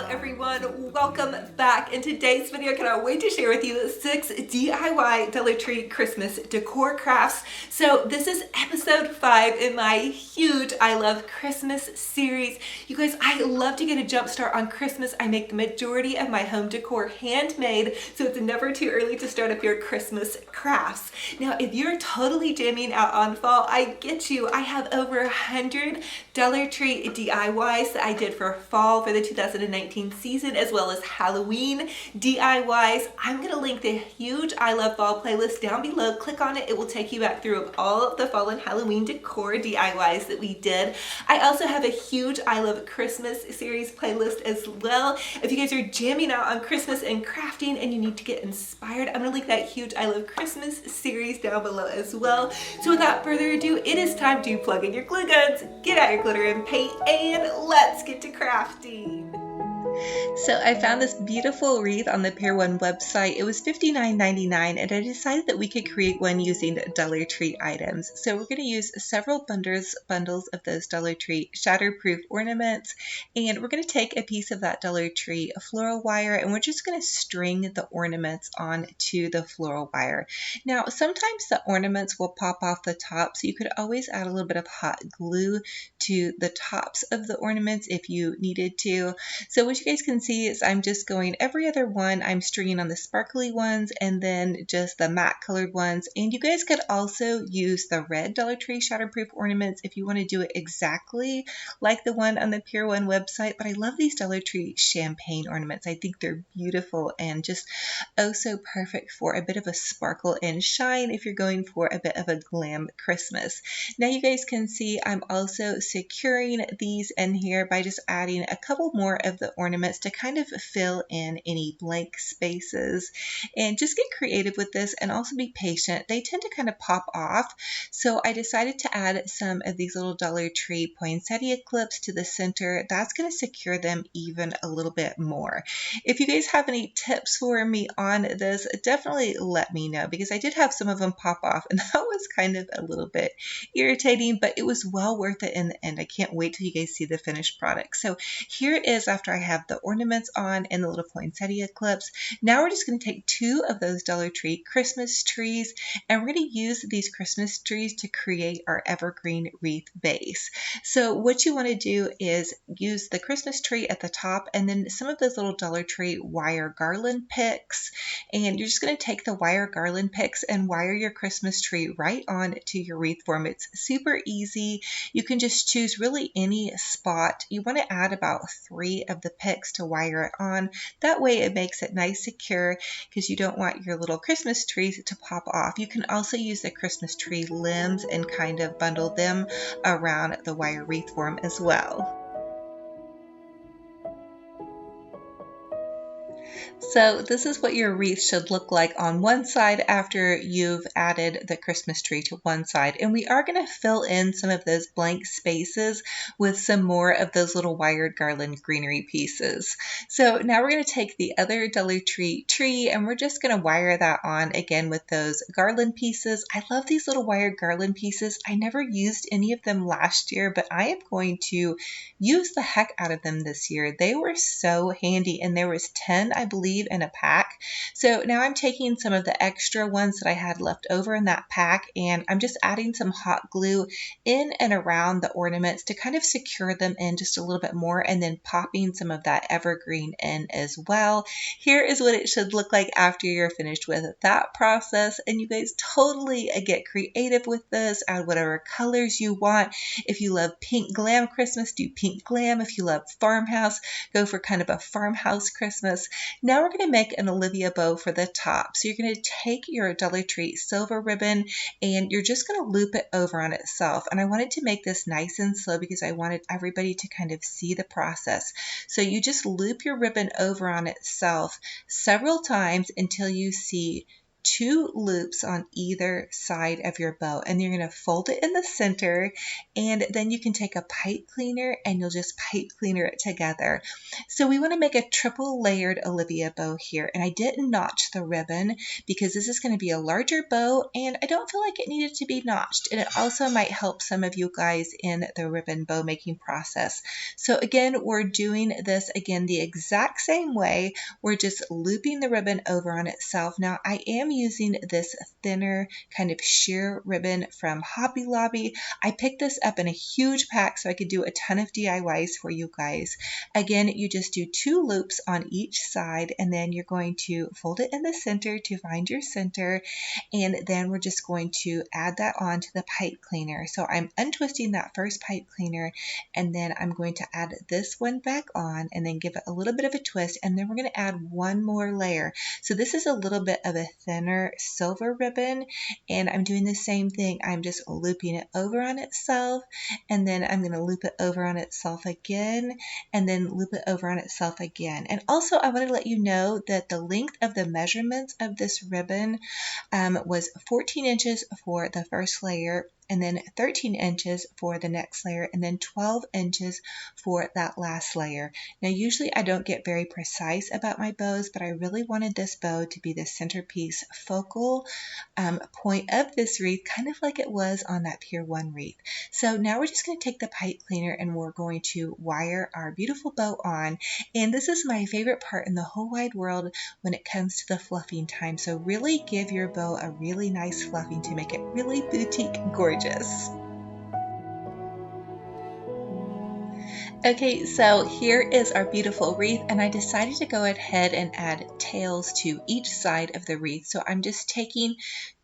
everyone, welcome back. In today's video, I cannot wait to share with you 6 DIY Dollar Tree Christmas decor crafts. So this is episode 5 in my huge I Love Christmas series. You guys, I love to get a jump start on Christmas. I make the majority of my home decor handmade, so it's never too early to start up your Christmas crafts. Now, if you're totally jamming out on fall, I get you. I have over 100 Dollar Tree DIYs that I did for fall for the 2019 season, as well as Halloween DIYs. I'm gonna link the huge I Love Fall playlist down below. Click on it, it will take you back through all of the fall and Halloween decor DIYs that we did. I also have a huge I Love Christmas series playlist as well. If you guys are jamming out on Christmas and crafting and you need to get inspired, I'm gonna link that huge I Love Christmas series down below as well. So without further ado, it is time to plug in your glue guns, get out your glitter and paint, and let's get to crafting. So I found this beautiful wreath on the Pier 1 website. It was $59.99 and I decided that we could create one using Dollar Tree items. So we're going to use several bundles of those Dollar Tree shatterproof ornaments, and we're going to take a piece of that Dollar Tree floral wire and we're just going to string the ornaments onto the floral wire. Now sometimes the ornaments will pop off the top, so you could always add a little bit of hot glue to the tops of the ornaments if you needed to. So what you guys can see is I'm just going every other one. I'm stringing on the sparkly ones and then just the matte colored ones. And you guys could also use the red Dollar Tree shatterproof ornaments if you want to do it exactly like the one on the Pier 1 website. But I love these Dollar Tree champagne ornaments. I think they're beautiful and just oh so perfect for a bit of a sparkle and shine if you're going for a bit of a glam Christmas. Now you guys can see I'm also securing these in here by just adding a couple more of the ornaments to kind of fill in any blank spaces, and just get creative with this and also be patient. They tend to kind of pop off, so I decided to add some of these little Dollar Tree poinsettia clips to the center. That's going to secure them even a little bit more. If you guys have any tips for me on this, definitely let me know, because I did have some of them pop off and that was kind of a little bit irritating, but it was well worth it in the end. I can't wait till you guys see the finished product. So here it is after I have the ornaments on and the little poinsettia clips. Now we're just going to take 2 of those Dollar Tree Christmas trees and we're going to use these Christmas trees to create our evergreen wreath base. So what you want to do is use the Christmas tree at the top and then some of those little Dollar Tree wire garland picks, and you're just going to take the wire garland picks and wire your Christmas tree right on to your wreath form. It's super easy. You can just choose really any spot. You want to add about 3 of the picks to wire it on. That way it makes it nice secure, because you don't want your little Christmas trees to pop off. You can also use the Christmas tree limbs and kind of bundle them around the wire wreath form as well. So this is what your wreath should look like on one side after you've added the Christmas tree to one side. And we are going to fill in some of those blank spaces with some more of those little wired garland greenery pieces. So now we're going to take the other Dollar Tree tree and we're just going to wire that on again with those garland pieces. I love these little wired garland pieces. I never used any of them last year, but I am going to use the heck out of them this year. They were so handy, and there was 10, I believe, in a pack. So now I'm taking some of the extra ones that I had left over in that pack and I'm just adding some hot glue in and around the ornaments to kind of secure them in just a little bit more, and then popping some of that evergreen in as well. Here is what it should look like after you're finished with that process, and you guys totally get creative with this. Add whatever colors you want. If you love pink glam Christmas, do pink glam. If you love farmhouse, go for kind of a farmhouse Christmas. Now we're going to make an Olivia bow for the top. So you're going to take your Dollar Tree silver ribbon and you're just going to loop it over on itself. And I wanted to make this nice and slow because I wanted everybody to kind of see the process. So you just loop your ribbon over on itself several times until you see 2 loops on either side of your bow, and you're going to fold it in the center, and then you can take a pipe cleaner and you'll just pipe cleaner it together. So we want to make a triple layered Olivia bow here, and I didn't notch the ribbon because this is going to be a larger bow and I don't feel like it needed to be notched, and it also might help some of you guys in the ribbon bow making process. So again, we're doing this again the exact same way. We're just looping the ribbon over on itself. Now I am using this thinner kind of sheer ribbon from Hobby Lobby. I picked this up in a huge pack so I could do a ton of DIYs for you guys. Again, you just do 2 loops on each side, and then you're going to fold it in the center to find your center, and then we're just going to add that on to the pipe cleaner. So I'm untwisting that first pipe cleaner, and then I'm going to add this one back on and then give it a little bit of a twist, and then we're going to add one more layer. So this is a little bit of a thinner silver ribbon, and I'm doing the same thing. I'm just looping it over on itself, and then I'm going to loop it over on itself again, and then loop it over on itself again. And also I wanted to let you know that the length of the measurements of this ribbon was 14 inches for the first layer, and then 13 inches for the next layer, and then 12 inches for that last layer. Now usually I don't get very precise about my bows, but I really wanted this bow to be the centerpiece focal point of this wreath, kind of like it was on that Pier 1 wreath. So now we're just going to take the pipe cleaner and we're going to wire our beautiful bow on, and this is my favorite part in the whole wide world when it comes to the fluffing time. So really give your bow a really nice fluffing to make it really boutique gorgeous. Okay, so here is our beautiful wreath, and I decided to go ahead and add tails to each side of the wreath. So I'm just taking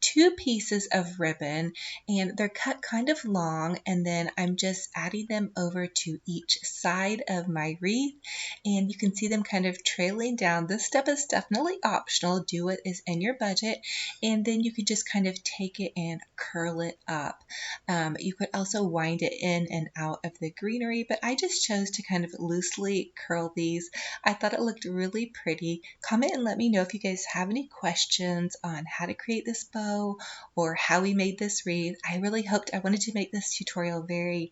2 pieces of ribbon, and they're cut kind of long, and then I'm just adding them over to each side of my wreath, and you can see them kind of trailing down. This step is definitely optional. Do what is in your budget, and then you can just kind of take it and curl it up. You could also wind it in and out of the greenery, but I just chose to kind of loosely curl these. I thought it looked really pretty. Comment and let me know if you guys have any questions on how to create this bow or how we made this wreath. I wanted to make this tutorial very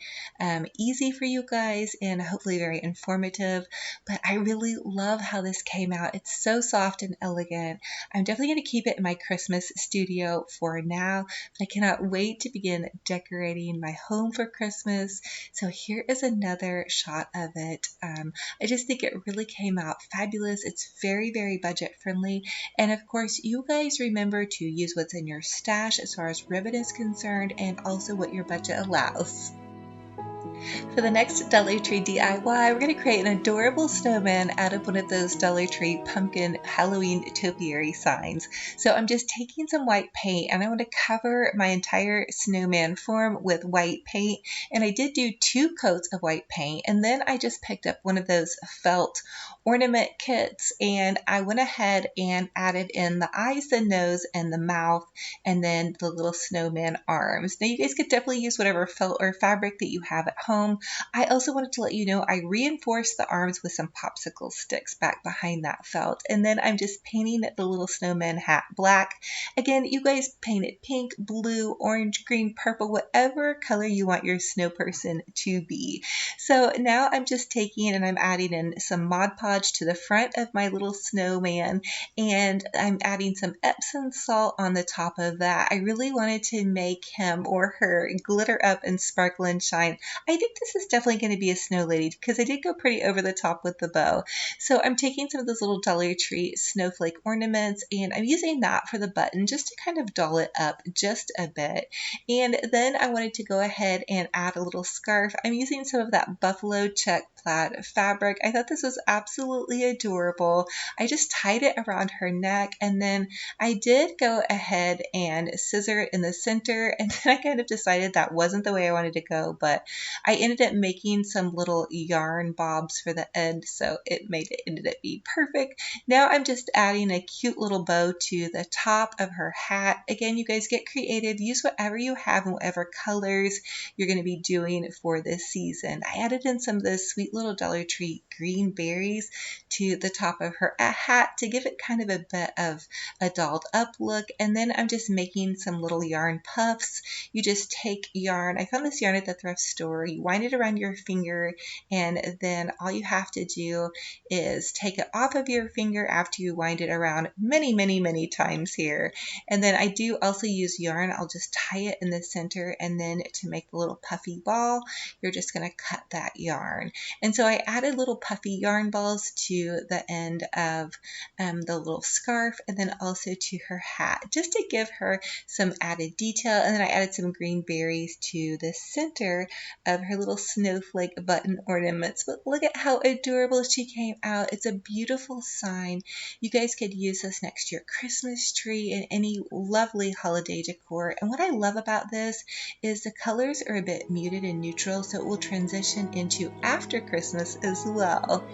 easy for you guys and hopefully very informative, but I really love how this came out. It's so soft and elegant. I'm definitely going to keep it in my Christmas studio for now, but I cannot wait to begin decorating my home for Christmas. So here is another shot of it. I just think it really came out fabulous. It's very, very budget friendly, and of course you guys remember to use what's in your stash as far as ribbon is concerned, and also what your budget allows. For the next Dollar Tree DIY, we're going to create an adorable snowman out of one of those Dollar Tree pumpkin Halloween topiary signs. So I'm just taking some white paint, and I want to cover my entire snowman form with white paint, and I did do 2 coats of white paint, and then I just picked up one of those felt ornament kits, and I went ahead and added in the eyes, the nose, and the mouth, and then the little snowman arms. Now you guys could definitely use whatever felt or fabric that you have at home. I also wanted to let you know I reinforced the arms with some popsicle sticks back behind that felt, and then I'm just painting the little snowman hat black. Again, you guys paint it pink, blue, orange, green, purple, whatever color you want your snow person to be. So now I'm just taking and I'm adding in some Mod Podge to the front of my little snowman, and I'm adding some Epsom salt on the top of that. I really wanted to make him or her glitter up and sparkle and shine. I think this is definitely going to be a snow lady because I did go pretty over the top with the bow. So I'm taking some of those little Dollar Tree snowflake ornaments, and I'm using that for the button just to kind of doll it up just a bit. And then I wanted to go ahead and add a little scarf. I'm using some of that buffalo check plaid fabric. I thought this was absolutely adorable. I just tied it around her neck, and then I did go ahead and scissor it in the center, and then I kind of decided that wasn't the way I wanted to go, but I ended up making some little yarn bobs for the end, so it ended up being perfect. Now I'm just adding a cute little bow to the top of her hat. Again, you guys get creative. Use whatever you have and whatever colors you're going to be doing for this season. I added in some of those sweet cute little Dollar Tree green berries to the top of her hat to give it kind of a bit of a dolled up look. And then I'm just making some little yarn puffs. You just take yarn. I found this yarn at the thrift store. You wind it around your finger, and then all you have to do is take it off of your finger after you wind it around many times here. And then I do also use yarn. I'll just tie it in the center, and then to make the little puffy ball, you're just going to cut that yarn. And so I added little puffy yarn balls to the end of the little scarf, and then also to her hat, just to give her some added detail. And then I added some green berries to the center of her little snowflake button ornaments. But look at how adorable she came out. It's a beautiful sign. You guys could use this next to your Christmas tree and any lovely holiday decor. And what I love about this is the colors are a bit muted and neutral, so it will transition into after Christmas as well.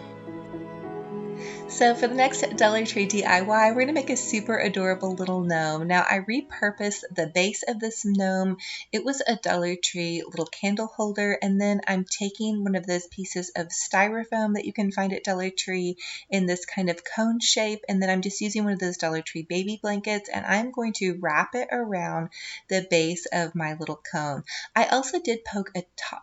So for the next Dollar Tree DIY, we're going to make a super adorable little gnome. Now I repurposed the base of this gnome. It was a Dollar Tree little candle holder, and then I'm taking one of those pieces of styrofoam that you can find at Dollar Tree in this kind of cone shape, and then I'm just using one of those Dollar Tree baby blankets, and I'm going to wrap it around the base of my little cone. I also did poke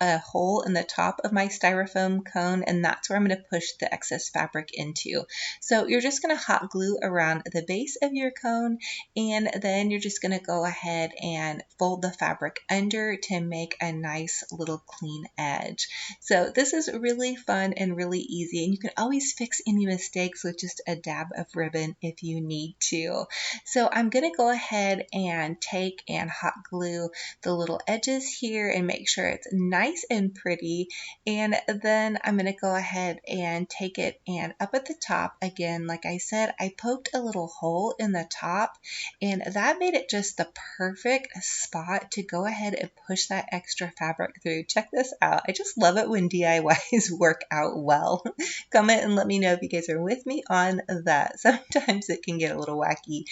a hole in the top of my styrofoam cone, and that's where I'm going to push the excess fabric into. So you're just going to hot glue around the base of your cone, and then you're just going to go ahead and fold the fabric under to make a nice little clean edge. So this is really fun and really easy, and you can always fix any mistakes with just a dab of ribbon if you need to. So I'm going to go ahead and take and hot glue the little edges here and make sure it's nice and pretty, and then I'm going to go ahead and take it, and up at the top again, like I said, I poked a little hole in the top, and that made it just the perfect spot to go ahead and push that extra fabric through. Check this out. I just love it when DIYs work out well. Comment and let me know if you guys are with me on that. Sometimes it can get a little wacky.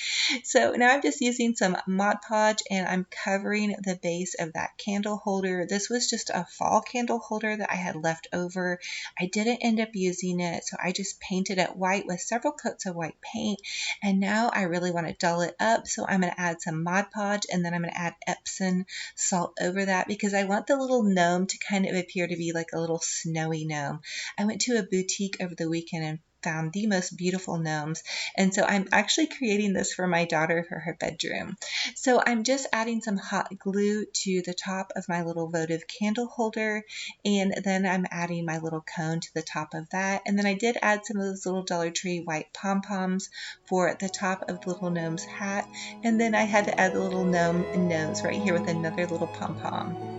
So now I'm just using some Mod Podge, and I'm covering the base of that candle holder. This was just a fall candle holder that I had left over. I didn't end up using it, so I just painted it white with several coats of white paint, and now I really want to dull it up, so I'm going to add some Mod Podge, and then I'm going to add Epsom salt over that because I want the little gnome to kind of appear to be like a little snowy gnome. I went to a boutique over the weekend and found the most beautiful gnomes, and so I'm actually creating this for my daughter for her bedroom. So I'm just adding some hot glue to the top of my little votive candle holder, and then I'm adding my little cone to the top of that, and then I did add some of those little Dollar Tree white pom-poms for the top of the little gnome's hat, and then I had to add the little gnome nose right here with another little pom-pom.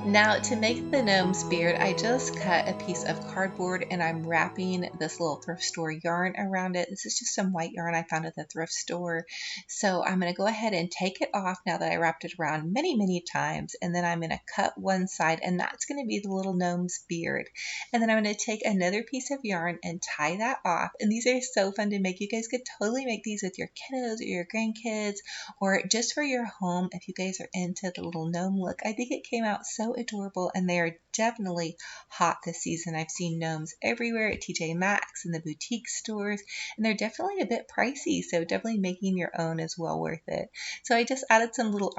Now to make the gnome's beard, I just cut a piece of cardboard and I'm wrapping this little thrift store yarn around it. This is just some white yarn I found at the thrift store. So I'm going to go ahead and take it off now that I wrapped it around many times, and then I'm going to cut one side, and that's going to be the little gnome's beard. And then I'm going to take another piece of yarn and tie that off. And these are so fun to make. You guys could totally make these with your kiddos or your grandkids, or just for your home if you guys are into the little gnome look. I think it came out so adorable, and they are definitely hot this season. I've seen gnomes everywhere at TJ Maxx and the boutique stores, and they're definitely a bit pricey, so definitely making your own is well worth it. So I just added some little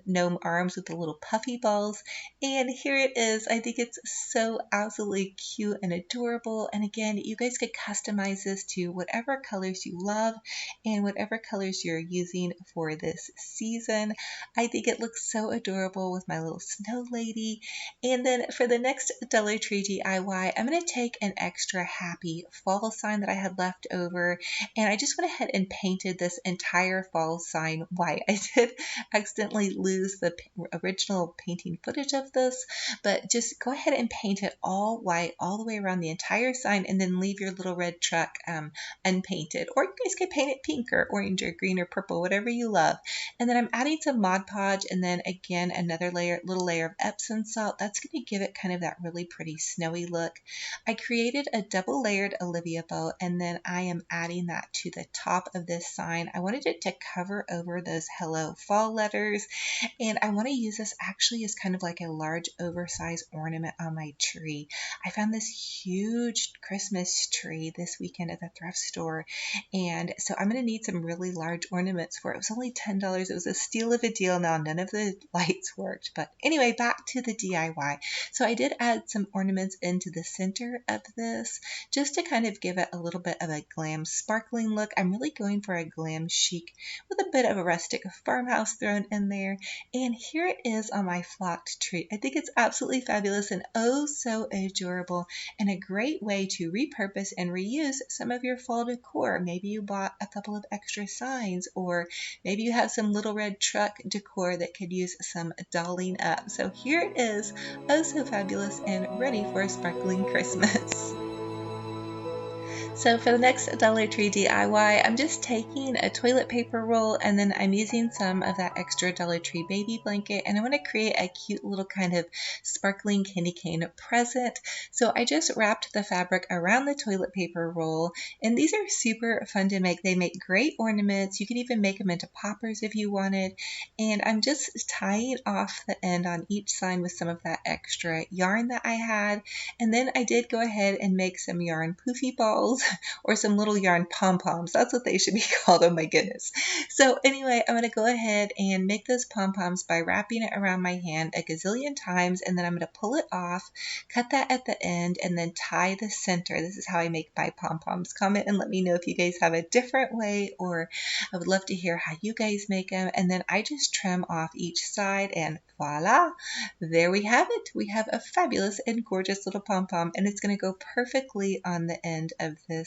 gnome arms with the little puffy balls, and here it is. I think it's so absolutely cute and adorable, and again, you guys could customize this to whatever colors you love and whatever colors you're using for this season. I think it looks so adorable with my little snow lady. And then for the next Dollar Tree DIY, I'm going to take an extra happy fall sign that I had left over, and I just went ahead and painted this entire fall sign white. I did accidentally lose the original painting footage of this, but just go ahead and paint it all white all the way around the entire sign, and then leave your little red truck unpainted. Or you guys could paint it pink or orange or green or purple, whatever you love. And then I'm adding some Mod Podge, and then again another little layer of Epsom salt. That's going to give it kind of that really pretty snowy look. I created a double layered Olivia bow, and then I am adding that to the top of this sign. I wanted it to cover over those Hello Fall letters, and I want to use this actually as kind of like a large oversized ornament on my tree. I found this huge Christmas tree this weekend at the thrift store, and so I'm going to need some really large ornaments for it. It was only $10. It was a steal of a deal. Now none of the lights worked, but anyway, back to the DIY. So I did add some ornaments into the center of this just to kind of give it a little bit of a glam sparkling look. I'm really going for a glam chic with a bit of a rustic farmhouse thrown in there. And here it is on my flocked tree. I think it's absolutely fabulous and oh so adorable, and a great way to repurpose and reuse some of your fall decor. Maybe you bought a couple of extra signs, or maybe you have some little red truck decor that could use some dolling up. So here it is, oh so fabulous and ready for a sparkling Christmas. So for the next Dollar Tree DIY, I'm just taking a toilet paper roll, and then I'm using some of that extra Dollar Tree baby blanket, and I want to create a cute little kind of sparkling candy cane present. So I just wrapped the fabric around the toilet paper roll, and these are super fun to make. They make great ornaments. You can even make them into poppers if you wanted, and I'm just tying off the end on each side with some of that extra yarn that I had, and then I did go ahead and make some yarn poofy balls or some little yarn pom-poms. That's what they should be called. Oh my goodness. So anyway, I'm going to go ahead and make those pom-poms by wrapping it around my hand a gazillion times, and then I'm going to pull it off, cut that at the end, and then tie the center. This is how I make my pom-poms. Comment and let me know if you guys have a different way, or I would love to hear how you guys make them. And then I just trim off each side, and voila, there we have it. We have a fabulous and gorgeous little pom-pom, and it's going to go perfectly on the end of this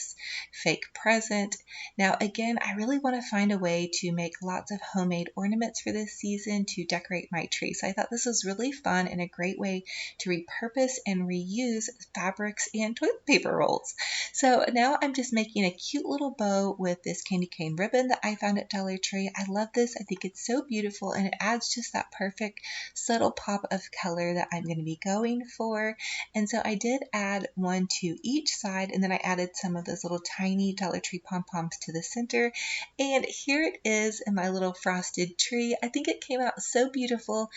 fake present. Now again, I really want to find a way to make lots of homemade ornaments for this season to decorate my tree. So I thought this was really fun and a great way to repurpose and reuse fabrics and toilet paper rolls. So now I'm just making a cute little bow with this candy cane ribbon that I found at Dollar Tree. I love this. I think it's so beautiful, and it adds just that perfect subtle pop of color that I'm going to be going for. And so I did add one to each side, and then I added some of those little tiny Dollar Tree pom-poms to the center. And here it is in my little frosted tree. I think it came out so beautiful.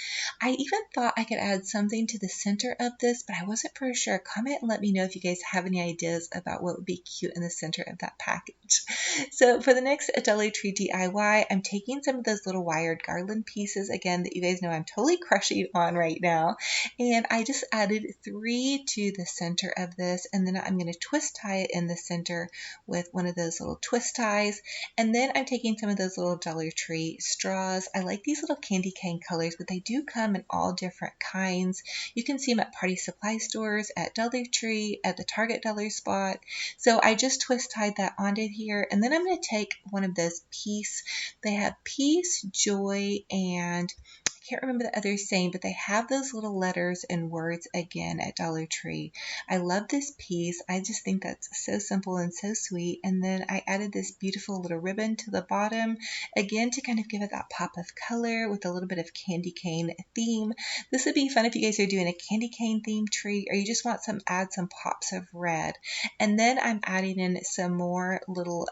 I even thought I could add something to the center of this, but I wasn't for sure. Comment and let me know if you guys have any ideas about what would be cute in the center of that package. So for the next Dollar Tree DIY, I'm taking some of those little wired garland pieces again that you guys know I'm totally crushing on right now, and I just added 3 to the center of this, and then I'm going to twist tie it in the center with one of those little twist ties. And then I'm taking some of those little Dollar Tree straws. I like these little candy cane colors, but they do come in all different kinds. You can see them at party supply stores, at Dollar Tree, at the Target Dollar Spot. So I just twist tied that onto here, and then I'm going to take one of those peace. They have peace, joy, and I can't remember the other saying, but they have those little letters and words again at Dollar Tree. I love this piece. I just think that's so simple and so sweet. And then I added this beautiful little ribbon to the bottom, again to kind of give it that pop of color with a little bit of candy cane theme. This would be fun if you guys are doing a candy cane themed tree, or you just want add some pops of red. And then I'm adding in some more little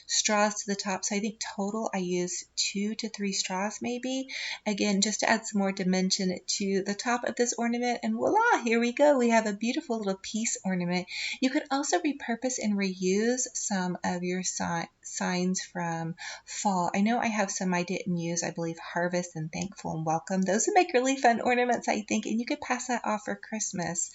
straws to the top. So I think total I use 2 to 3 straws maybe. Again, just to add some more dimension to the top of this ornament, and voila, here we go. We have a beautiful little piece ornament. You could also repurpose and reuse some of your signs from fall. I know I have some I didn't use. I believe Harvest and Thankful and Welcome. Those would make really fun ornaments, I think, and you could pass that off for Christmas.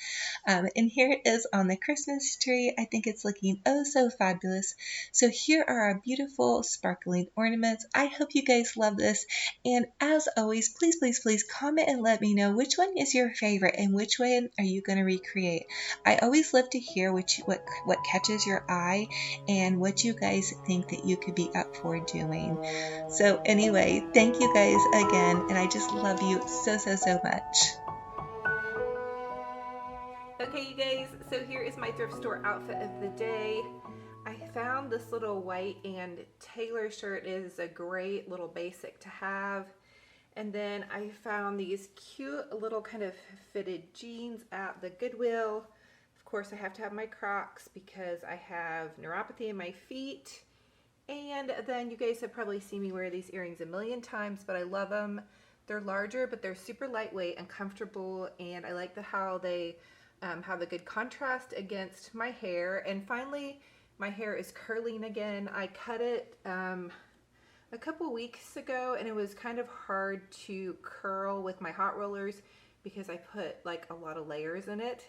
And here it is on the Christmas tree. I think it's looking oh so fabulous. So here are our beautiful sparkling ornaments. I hope you guys love this, and as always, please comment and let me know which one is your favorite and which one are you going to recreate. I always love to hear what catches your eye and what you guys think that you could be up for doing. So anyway, thank you guys again, and I just love you so much. Okay, you guys, so here is my thrift store outfit of the day. I found this little white and tailor shirt. It is a great little basic to have. And then I found these cute little kind of fitted jeans at the Goodwill. Of course, I have to have my Crocs because I have neuropathy in my feet. And then you guys have probably seen me wear these earrings a million times, but I love them. They're larger, but they're super lightweight and comfortable, and I like how they have a good contrast against my hair. And finally, my hair is curling again. I cut it a couple weeks ago, and it was kind of hard to curl with my hot rollers because I put like a lot of layers in it.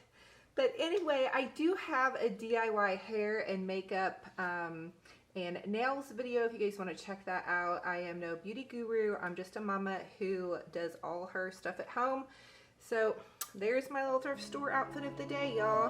But anyway, I do have a DIY hair and makeup and nails video if you guys want to check that out. I am no beauty guru. I'm just a mama who does all her stuff at home. So there's my little thrift store outfit of the day, y'all.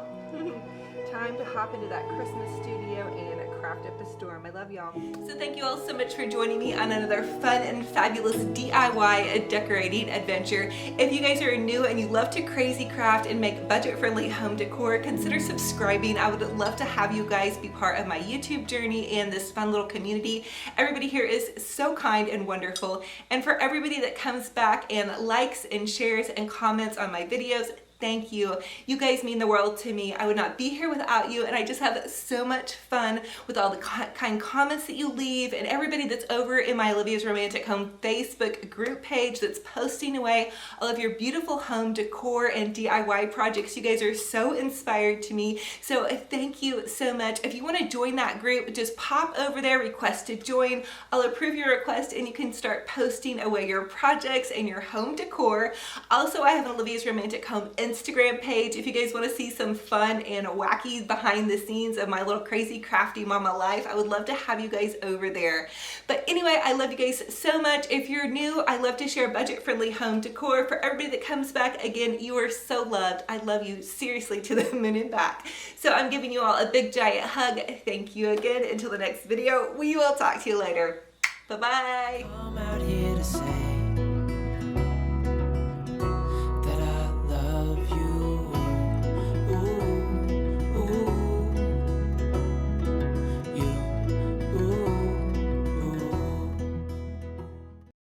Time to hop into that Christmas studio and craft up a storm. I love y'all. So thank you all so much for joining me on another fun and fabulous DIY decorating adventure. If you guys are new and you love to crazy craft and make budget-friendly home decor, consider subscribing. I would love to have you guys be part of my YouTube journey and this fun little community. Everybody here is so kind and wonderful. And for everybody that comes back and likes and shares and comments on my videos, thank you. You guys mean the world to me. I would not be here without you, and I just have so much fun with all the kind comments that you leave and everybody that's over in my Olivia's Romantic Home Facebook group page that's posting away all of your beautiful home decor and DIY projects. You guys are so inspired to me, so thank you so much. If you want to join that group, just pop over there, request to join. I'll approve your request and you can start posting away your projects and your home decor. Also, I have an Olivia's Romantic Home Instagram page if you guys want to see some fun and wacky behind the scenes of my little crazy crafty mama life. I would love to have you guys over there. But anyway, I love you guys so much. If you're new, I love to share budget-friendly home decor. For everybody that comes back, again, you are so loved. I love you seriously to the moon and back. So I'm giving you all a big giant hug. Thank you again. Until the next video, we will talk to you later. Bye-bye.